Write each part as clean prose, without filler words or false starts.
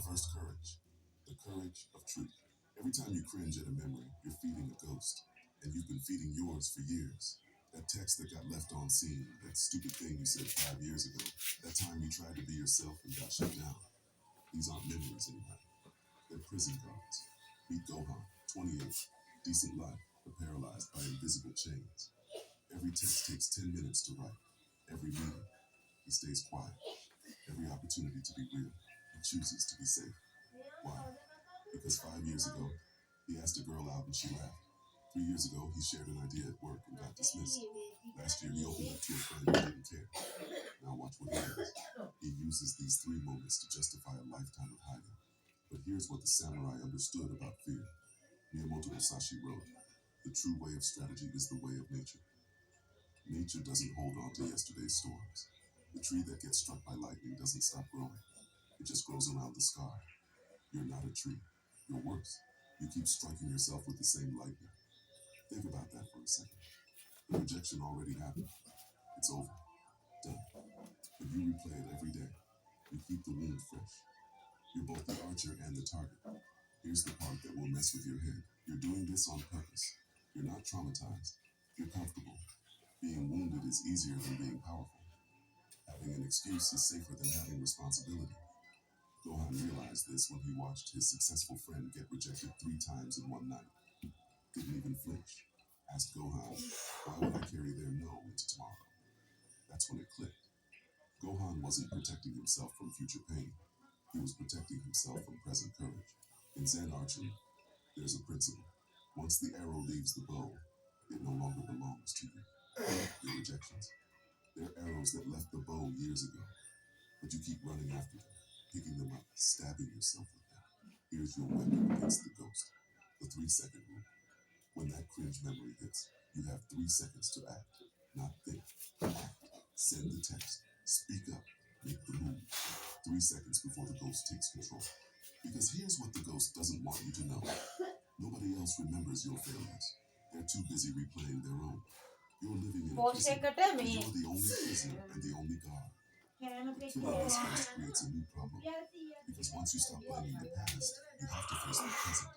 First courage, the courage of truth. Every time you cringe at a memory, you're feeding a ghost, and you've been feeding yours for years. That text that got left on scene, that stupid thing you said 5 years ago, that time you tried to be yourself and got shut down. These aren't memories anymore. They're prison guards. Meet Gohan, 28, decent life, but paralyzed by invisible chains. Every text takes 10 minutes to write. Every meeting, he stays quiet. Every opportunity to be real, he chooses to be safe. Why? Because 5 years ago, he asked a girl out and she laughed. 3 years ago, he shared an idea at work and got dismissed. Last year, he opened up to a friend who didn't care. Now watch what he does. He uses these 3 moments to justify a lifetime of hiding. But here's what the samurai understood about fear. Miyamoto Musashi wrote, "The true way of strategy is the way of nature." Nature doesn't hold on to yesterday's storms. The tree that gets struck by lightning doesn't stop growing. It just grows around the scar. You're not a tree. You're worse. You keep striking yourself with the same lightning. Think about that for a second. The rejection already happened. It's over. Done. But you replay it every day. You keep the wound fresh. You're both the archer and the target. Here's the part that will mess with your head. You're doing this on purpose. You're not traumatized. You're comfortable. Being wounded is easier than being powerful. Having an excuse is safer than having responsibility. Gohan realized this when he watched his successful friend get rejected 3 times in one night. Didn't even flinch. Asked Gohan, "Why would I carry their no into tomorrow?" That's when it clicked. Gohan wasn't protecting himself from future pain. He was protecting himself from present courage. In Zen archery, there's a principle. Once the arrow leaves the bow, it no longer belongs to you. Your rejections, they're arrows that left the bow years ago, but you keep running after them, picking them up, stabbing yourself with them. Here's your weapon against the ghost. The 3-second rule. When that cringe memory hits, you have 3 seconds to act. Not think. Act. Send the text. Speak up. Make the move. 3 seconds before the ghost takes control. Because here's what the ghost doesn't want you to know. Nobody else remembers your failures. They're too busy replaying their own. You're living in a prison, and you're the only prisoner and the only guard. But killing this ghost creates a new problem. Because once you stop blaming the past, you have to face the present.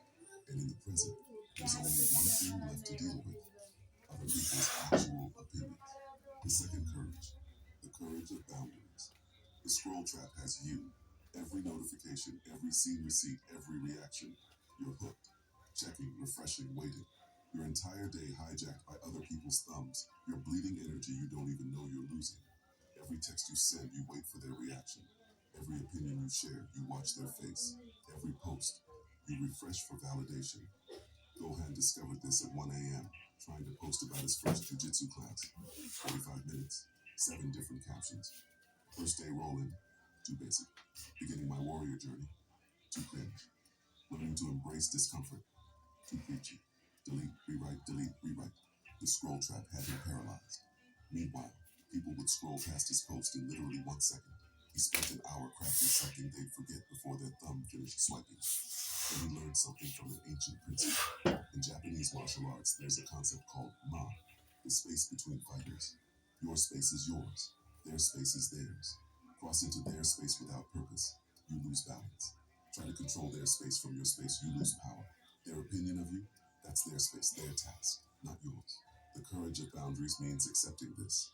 And in the present, there's only one thing left to deal with: other people's actual opinions. The second courage, the courage of boundaries. The scroll trap has you. Every notification, every scene receipt, every reaction. You're hooked. Checking, refreshing, waiting. Your entire day hijacked by other people's thumbs. Your bleeding energy you don't even know you're losing. Every text you send, you wait for their reaction. Every opinion you share, you watch their face. Every post, you refresh for validation. Gohan discovered this at 1 a.m., trying to post about his first jujitsu class. 45 minutes, 7 different captions. First day rolling, too basic. Beginning my warrior journey, too cringe. Learning to embrace discomfort, too preachy. Delete, rewrite, delete, rewrite. The scroll trap had him paralyzed. Meanwhile, people would scroll past his post in literally 1 second. He spent an hour crafting something they'd forget before their thumb finished swiping. Then he learned something from an ancient principle. In Japanese martial arts, there's a concept called ma, the space between fighters. Your space is yours. Their space is theirs. Cross into their space without purpose, you lose balance. Try to control their space from your space, you lose power. Their opinion of you, that's their space, their task, not yours. The courage of boundaries means accepting this.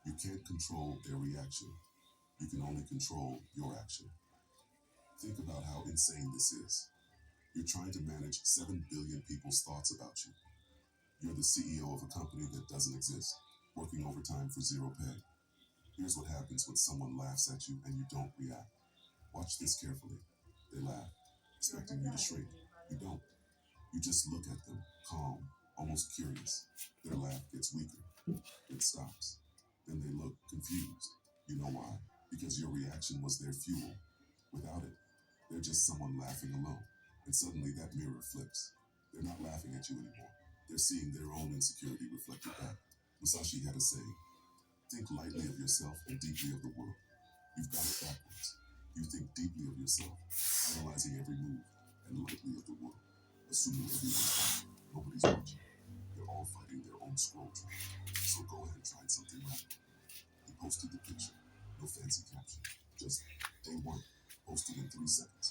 You can't control their reaction. You can only control your action. Think about how insane this is. You're trying to manage 7 billion people's thoughts about you. You're the CEO of a company that doesn't exist, working overtime for zero pay. Here's what happens when someone laughs at you and you don't react. Watch this carefully. They laugh, expecting you to shrink. You don't. You just look at them, calm, almost curious. Their laugh gets weaker. It stops. Then they look confused. You know why? Because your reaction was their fuel. Without it, they're just someone laughing alone. And suddenly that mirror flips. They're not laughing at you anymore. They're seeing their own insecurity reflected back. Musashi had a saying: think lightly of yourself and deeply of the world. You've got it backwards. You think deeply of yourself, analyzing every move, and lightly of the world, assuming everyone's watching. Nobody's watching. They're all fighting their own scroll trap. So Gohan tried something radical. He posted the picture. No fancy caption. Just day 1, posted in 3 seconds.